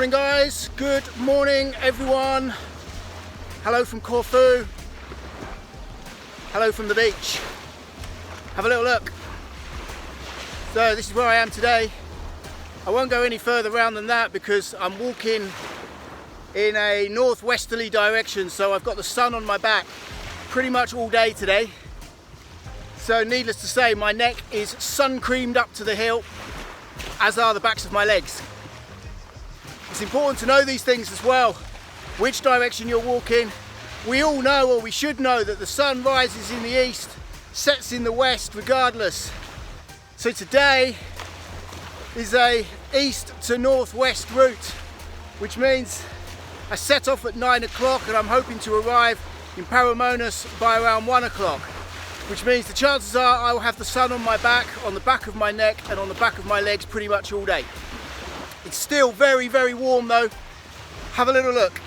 Morning guys, good morning everyone. Hello from Corfu. Hello from the beach. Have a little look. So this is where I am today. I won't go any further around than that because I'm walking in a northwesterly direction, so I've got the sun on my back pretty much all day today. So needless to say, my neck is sun creamed up to the hilt, as are the backs of my legs. It's important to know these things as well, which direction you're walking. We all know, or we should know, that the sun rises in the east, sets in the west regardless. So today is a east to northwest route, which means I set off at 9 o'clock and I'm hoping to arrive in Spyridonas by around 1 o'clock, which means the chances are I will have the sun on my back, on the back of my neck and on the back of my legs pretty much all day. It's still very, very warm though. Have a little look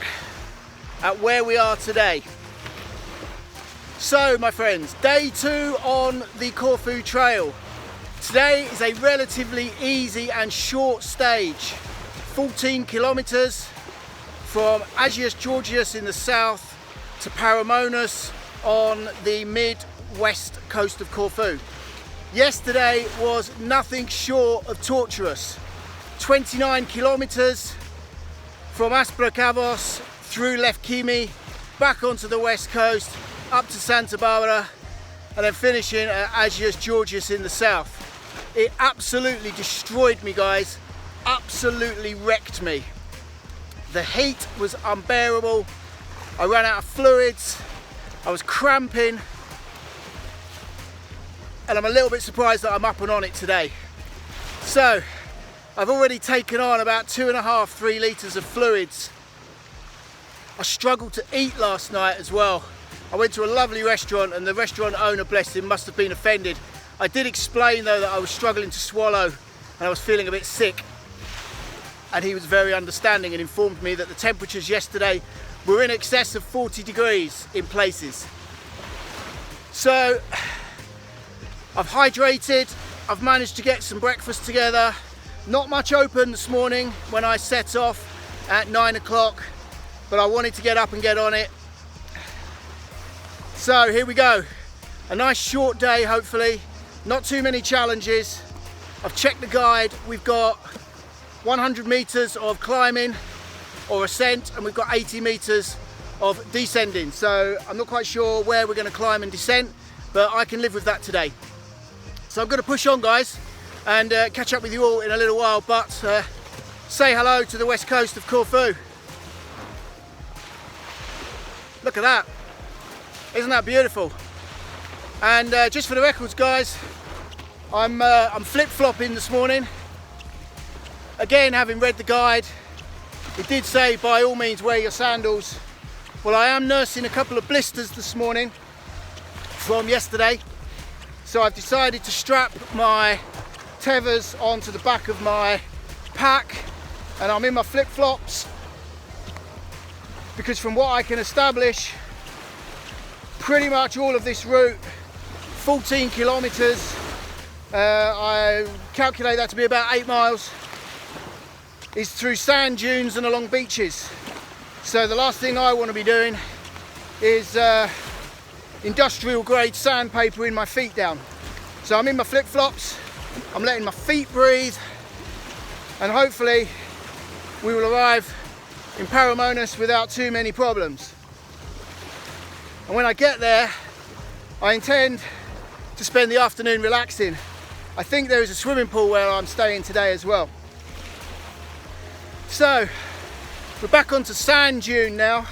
at where we are today. So my friends, day 2 on the Corfu trail. Today is a relatively easy and short stage. 14 kilometers from Agios in the south to Spyridonas on the mid-west coast of Corfu. Yesterday was nothing short of torturous. 29 kilometers from Kavos through Lefkimi, back onto the west coast, up to Santa Barbara, and then finishing at Agios in the south. It absolutely destroyed me, guys. Absolutely wrecked me. The heat was unbearable. I ran out of fluids. I was cramping. And I'm a little bit surprised that I'm up and on it today. So, I've already taken on about 2.5–3 litres of fluids. I struggled to eat last night as well. I went to a lovely restaurant and the restaurant owner, bless him, must have been offended. I did explain though that I was struggling to swallow and I was feeling a bit sick. And he was very understanding and informed me that the temperatures yesterday were in excess of 40 degrees in places. So, I've hydrated, I've managed to get some breakfast together. Not much open this morning when I set off at 9 o'clock, but I wanted to get up and get on it. So here we go. A nice short day, hopefully. Not too many challenges. I've checked the guide. We've got 100 meters of climbing or ascent, and we've got 80 meters of descending. So I'm not quite sure where we're going to climb and descend, but I can live with that today. So I'm going to push on, guys, and catch up with you all in a little while, but say hello to the west coast of Corfu. Look at that. Isn't that beautiful? And just for the records, guys, I'm flip-flopping this morning. Again, having read the guide, it did say by all means wear your sandals. Well, I am nursing a couple of blisters this morning from yesterday, so I've decided to strap my tethers onto the back of my pack, and I'm in my flip-flops because from what I can establish, pretty much all of this route, 14 kilometers, I calculate that to be about 8 miles, is through sand dunes and along beaches. So the last thing I want to be doing is industrial grade sandpaper in my feet down. So I'm in my flip-flops, I'm letting my feet breathe, and hopefully we will arrive in Spyridonas without too many problems. And when I get there, I intend to spend the afternoon relaxing. I think there is a swimming pool where I'm staying today as well. So, we're back onto sand dune now,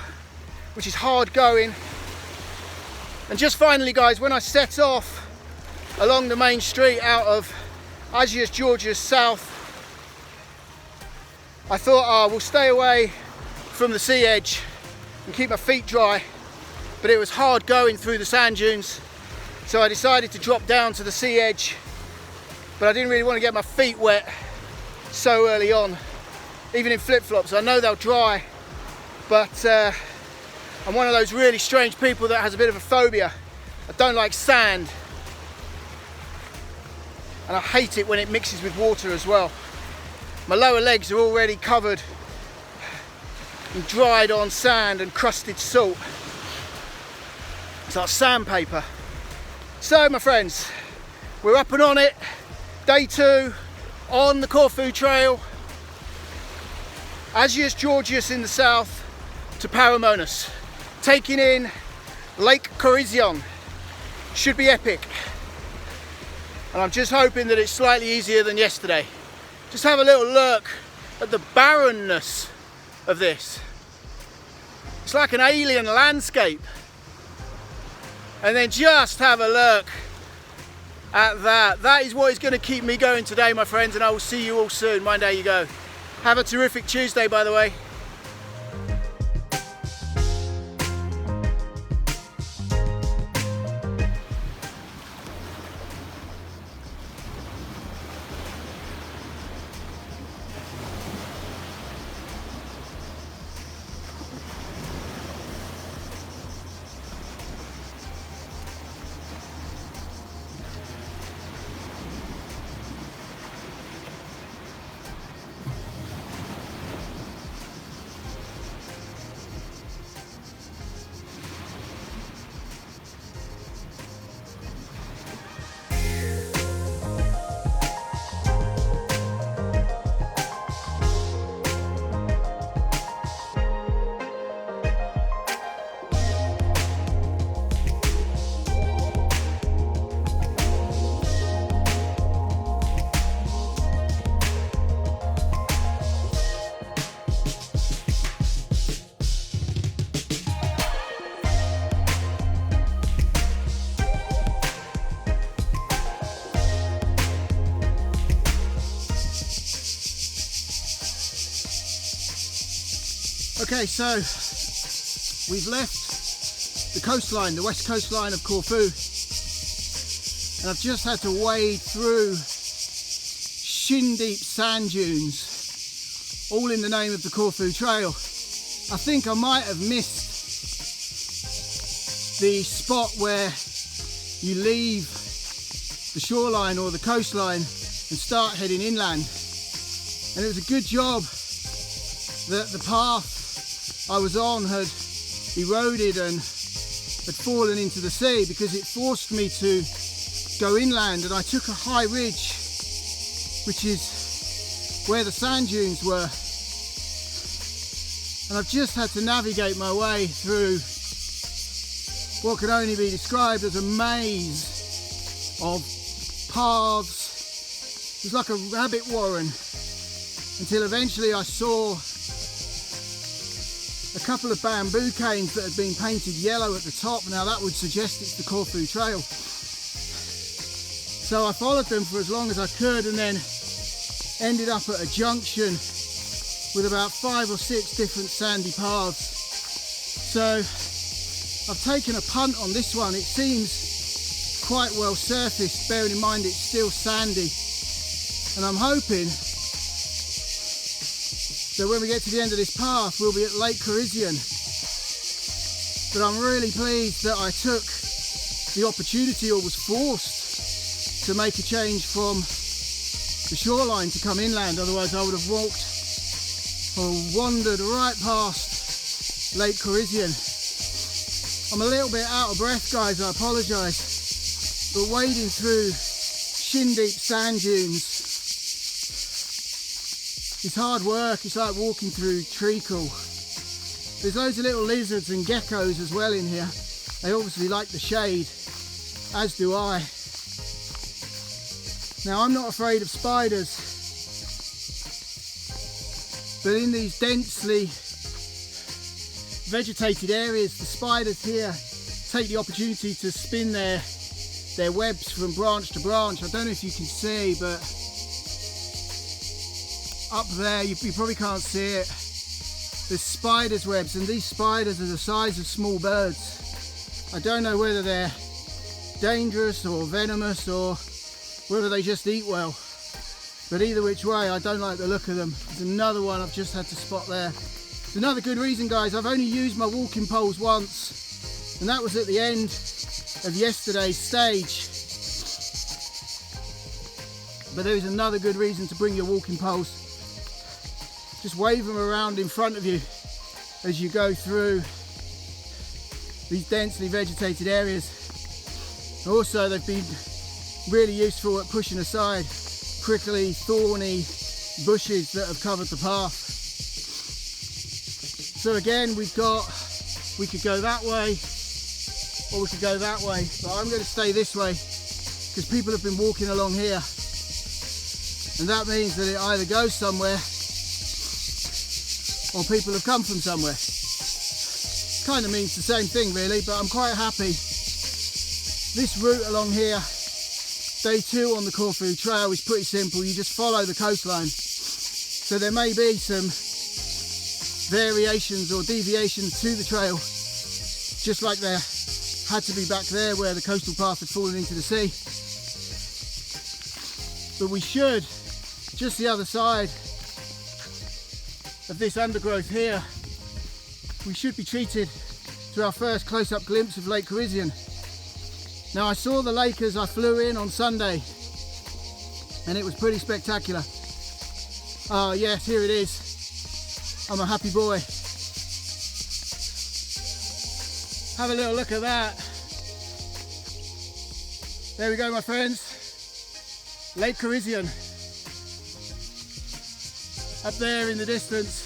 which is hard going. And just finally, guys, when I set off along the main street out of Agios south, I thought, we'll stay away from the sea edge and keep my feet dry. But it was hard going through the sand dunes, so I decided to drop down to the sea edge. But I didn't really want to get my feet wet so early on, even in flip-flops. I know they'll dry, but I'm one of those really strange people that has a bit of a phobia. I don't like sand, and I hate it when it mixes with water as well. My lower legs are already covered and dried on sand and crusted salt. It's like sandpaper. So my friends, we're up and on it. Day 2 on the Corfu trail. Agios Georgios in the south to Spyridonas. Taking in Lake Corizon. Should be epic. And I'm just hoping that it's slightly easier than yesterday. Just have a little look at the barrenness of this. It's like an alien landscape. And then just have a look at that. That is what is going to keep me going today, my friends, and I will see you all soon. Mind how you go. Have a terrific Tuesday, by the way. Okay, so we've left the coastline, the west coastline of Corfu, and I've just had to wade through shin-deep sand dunes, all in the name of the Corfu Trail. I think I might have missed the spot where you leave the shoreline or the coastline and start heading inland, and it was a good job that the path I was on had eroded and had fallen into the sea, because it forced me to go inland, and I took a high ridge, which is where the sand dunes were, and I've just had to navigate my way through what can only be described as a maze of paths. It was like a rabbit warren, until eventually I saw a couple of bamboo canes that had been painted yellow at the top. Now that would suggest it's the Corfu Trail. So I followed them for as long as I could, and then ended up at a junction with about 5 or 6 different sandy paths. So I've taken a punt on this one. It seems quite well surfaced, bearing in mind it's still sandy, and I'm hoping that when we get to the end of this path we'll be at Lake Corizon. But I'm really pleased that I took the opportunity, or was forced to make a change from the shoreline to come inland, otherwise I would have walked or wandered right past Lake Corizon. I'm a little bit out of breath, guys, I apologise, but wading through shin-deep sand dunes, it's hard work. It's like walking through treacle. There's loads of little lizards and geckos as well in here. They obviously like the shade, as do I. Now, I'm not afraid of spiders, but in these densely vegetated areas, the spiders here take the opportunity to spin their webs from branch to branch. I don't know if you can see, but up there, you probably can't see it, there's spiders' webs, and these spiders are the size of small birds. I don't know whether they're dangerous or venomous, or whether they just eat well, but either which way, I don't like the look of them. There's another one I've just had to spot there. It's another good reason, guys. I've only used my walking poles once, and that was at the end of yesterday's stage. But there is another good reason to bring your walking poles. Just wave them around in front of you as you go through these densely vegetated areas. Also, they've been really useful at pushing aside prickly, thorny bushes that have covered the path. So again, we could go that way, or we could go that way, but I'm going to stay this way because people have been walking along here, and that means that it either goes somewhere or people have come from somewhere. Kind of means the same thing really, but I'm quite happy. This route along here, day 2 on the Corfu trail, is pretty simple. You just follow the coastline. So there may be some variations or deviations to the trail, just like there had to be back there where the coastal path had fallen into the sea. But we should, just the other side of this undergrowth here, we should be treated to our first close-up glimpse of Lake Corisian. Now, I saw the lake as I flew in on Sunday, and it was pretty spectacular. Oh yes, here it is. I'm a happy boy. Have a little look at that. There we go, my friends. Lake Corisian. Up there in the distance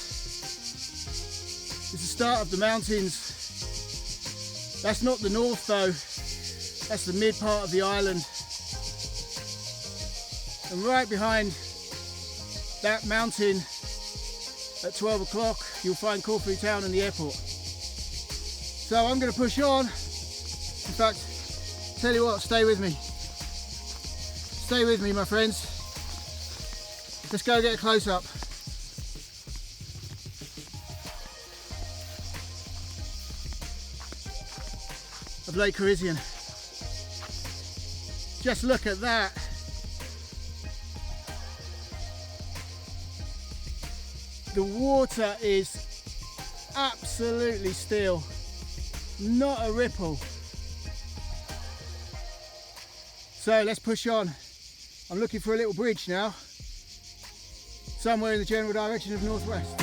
is the start of the mountains. That's not the north though. That's the mid part of the island. And right behind that mountain at 12 o'clock, you'll find Corfu town and the airport. So I'm going to push on. In fact, tell you what, stay with me. Stay with me, my friends. Let's go get a close-up. Of Lake Corisian. Just look at that. The water is absolutely still, not a ripple. So let's push on. I'm looking for a little bridge now, somewhere in the general direction of northwest.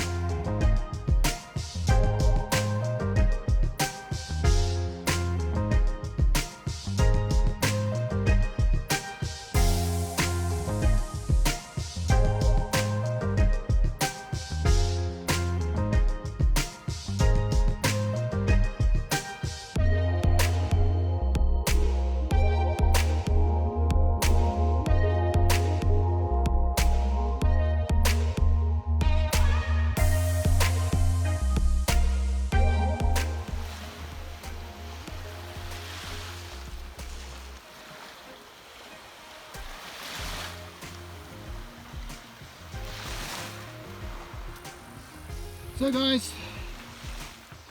So guys,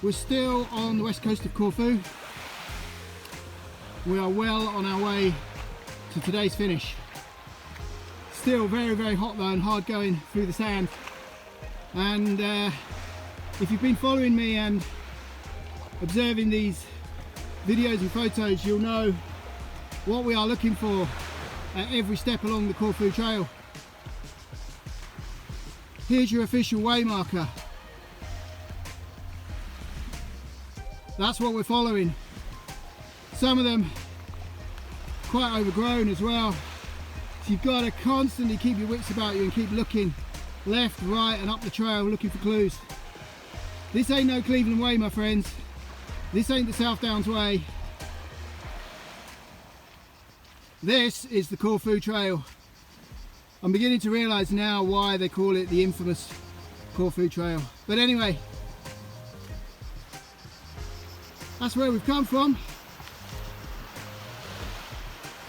we're still on the west coast of Corfu. We are well on our way to today's finish. Still very, very hot though, and hard going through the sand. And if you've been following me and observing these videos and photos, you'll know what we are looking for at every step along the Corfu trail. Here's your official way marker. That's what we're following. Some of them quite overgrown as well. So you've got to constantly keep your wits about you and keep looking left, right and up the trail looking for clues. This ain't no Cleveland Way, my friends. This ain't the South Downs Way. This is the Corfu Trail. I'm beginning to realise now why they call it the infamous Corfu Trail. But anyway, that's where we've come from.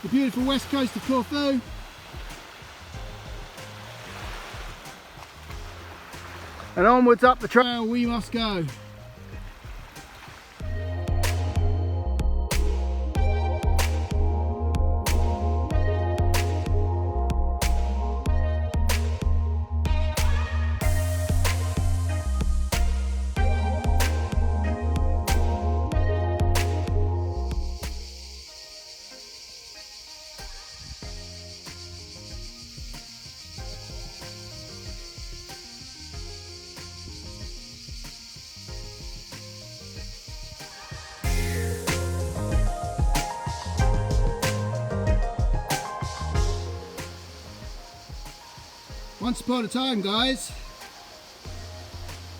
The beautiful west coast of Corfu. And onwards up the trail we must go. Once upon a time, guys,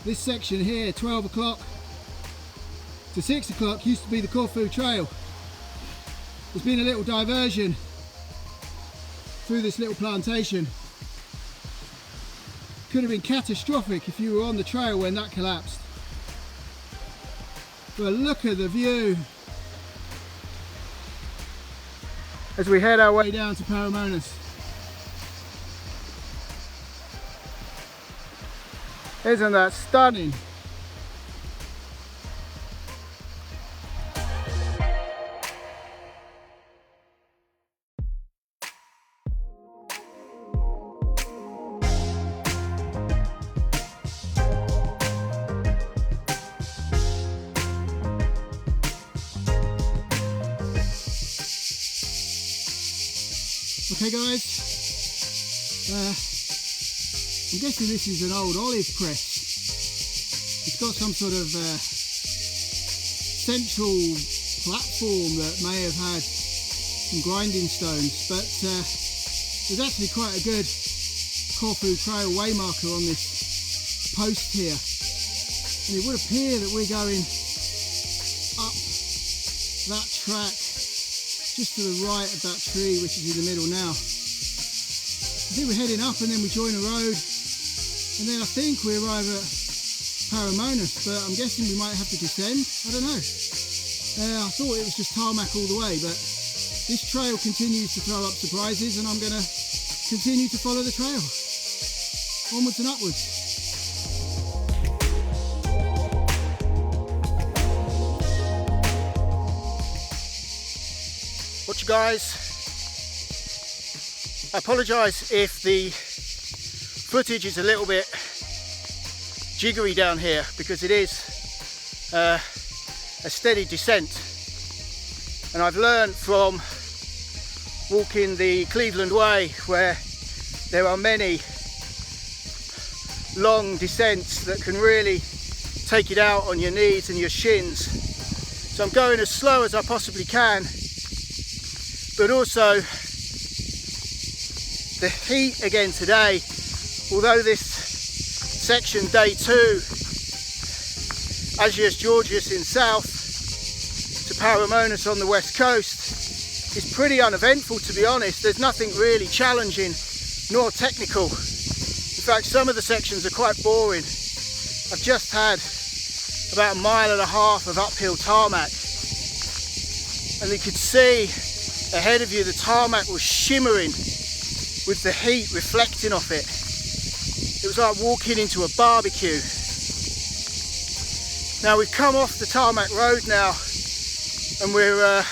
this section here, 12 o'clock to 6 o'clock, used to be the Corfu trail. There's been a little diversion through this little plantation. Could have been catastrophic if you were on the trail when that collapsed. But look at the view as we head our way down to Spyridonas. Isn't that stunning? Okay guys, I'm guessing this is an old olive press. It's got some sort of central platform that may have had some grinding stones, but there's actually quite a good Corfu trail waymarker on this post here, and it would appear that we're going up that track just to the right of that tree, which is in the middle now. I think we're heading up and then we join a road, and then I think we arrive at Spyridonas, but I'm guessing we might have to descend. I don't know. I thought it was just tarmac all the way, but this trail continues to throw up surprises, and I'm going to continue to follow the trail onwards and upwards. Watch you guys. I apologise if the footage is a little bit jiggery down here, because it is a steady descent, and I've learned from walking the Cleveland Way, where there are many long descents that can really take it out on your knees and your shins. So I'm going as slow as I possibly can, but also the heat again today. Although this section, day 2, Agios Georgios in south to Spyridonas on the west coast, is pretty uneventful, to be honest. There's nothing really challenging nor technical. In fact, some of the sections are quite boring. I've just had about 1.5 miles of uphill tarmac, and you could see ahead of you the tarmac was shimmering with the heat reflecting off it. It was like walking into a barbecue. Now we've come off the tarmac road now, and we're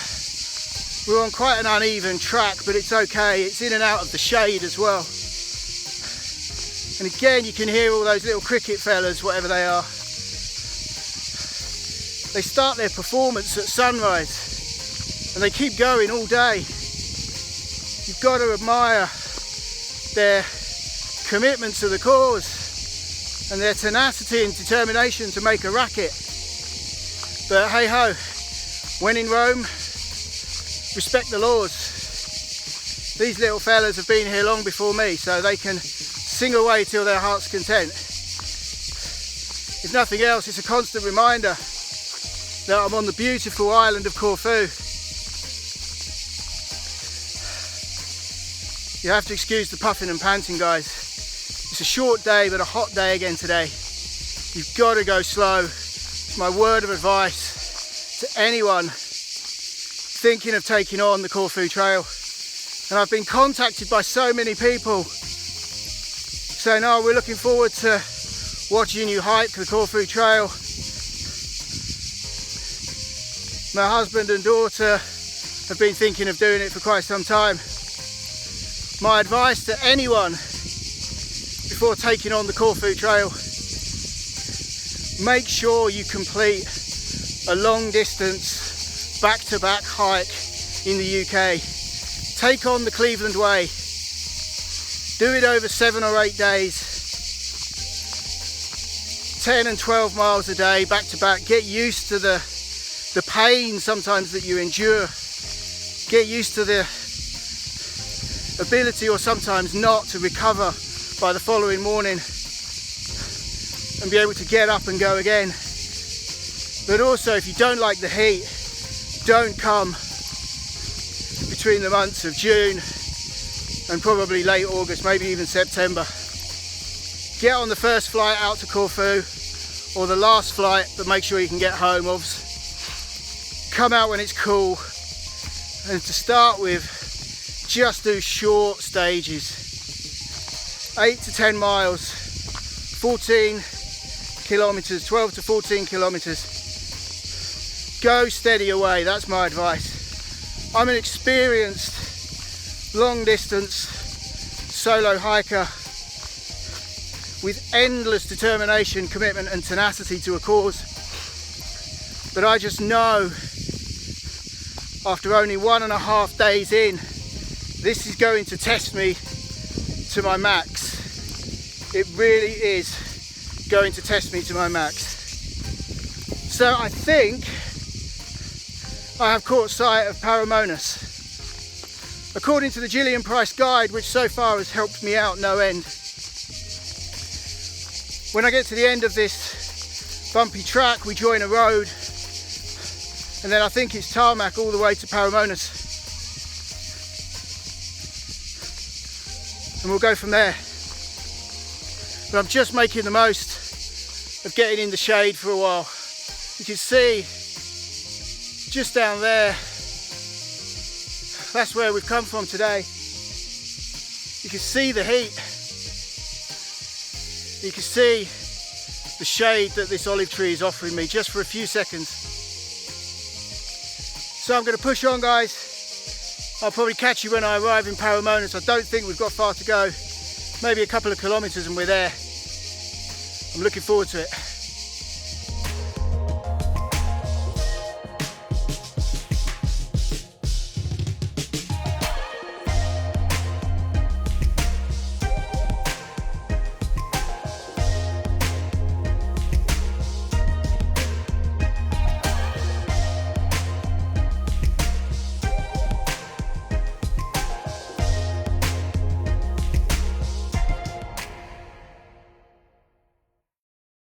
on quite an uneven track, but it's okay. It's in and out of the shade as well. And again, you can hear all those little cricket fellas, whatever they are. They start their performance at sunrise, and they keep going all day. You've got to admire their commitment to the cause and their tenacity and determination to make a racket. But hey ho, when in Rome, respect the laws. These little fellas have been here long before me, so they can sing away till their heart's content. If nothing else, it's a constant reminder that I'm on the beautiful island of Corfu. You have to excuse the puffing and panting, guys. It's a short day, but a hot day again today. You've got to go slow. It's my word of advice to anyone thinking of taking on the Corfu trail. And I've been contacted by so many people saying, oh, we're looking forward to watching you hike the Corfu trail. My husband and daughter have been thinking of doing it for quite some time. My advice to anyone before taking on the Corfu trail: make sure you complete a long distance back-to-back hike in the UK. Take on the Cleveland Way. Do it over 7 or 8 days. 10 and 12 miles a day, back-to-back. Get used to the pain sometimes that you endure. Get used to the ability, or sometimes not, to recover by the following morning and be able to get up and go again. But also, if you don't like the heat, don't come between the months of June and probably late August, maybe even September. Get on the first flight out to Corfu, or the last flight, but make sure you can get home, obviously. Come out when it's cool, and to start with, just do short stages. 8 to 10 miles, 14 kilometers, 12 to 14 kilometers. Go steady away, that's my advice. I'm an experienced long distance solo hiker with endless determination, commitment and tenacity to a cause. But I just know, after only 1.5 days in, this is going to test me to my max. It really is going to test me to my max. So I think I have caught sight of Spyridonas. According to the Gillian Price guide, which so far has helped me out no end. When I get to the end of this bumpy track, we join a road, and then I think it's tarmac all the way to Spyridonas. And we'll go from there. But I'm just making the most of getting in the shade for a while. You can see just down there, that's where we've come from today. You can see the heat. You can see the shade that this olive tree is offering me just for a few seconds. So I'm going to push on, guys. I'll probably catch you when I arrive in Spyridonas. I don't think we've got far to go. Maybe a couple of kilometers and we're there. I'm looking forward to it.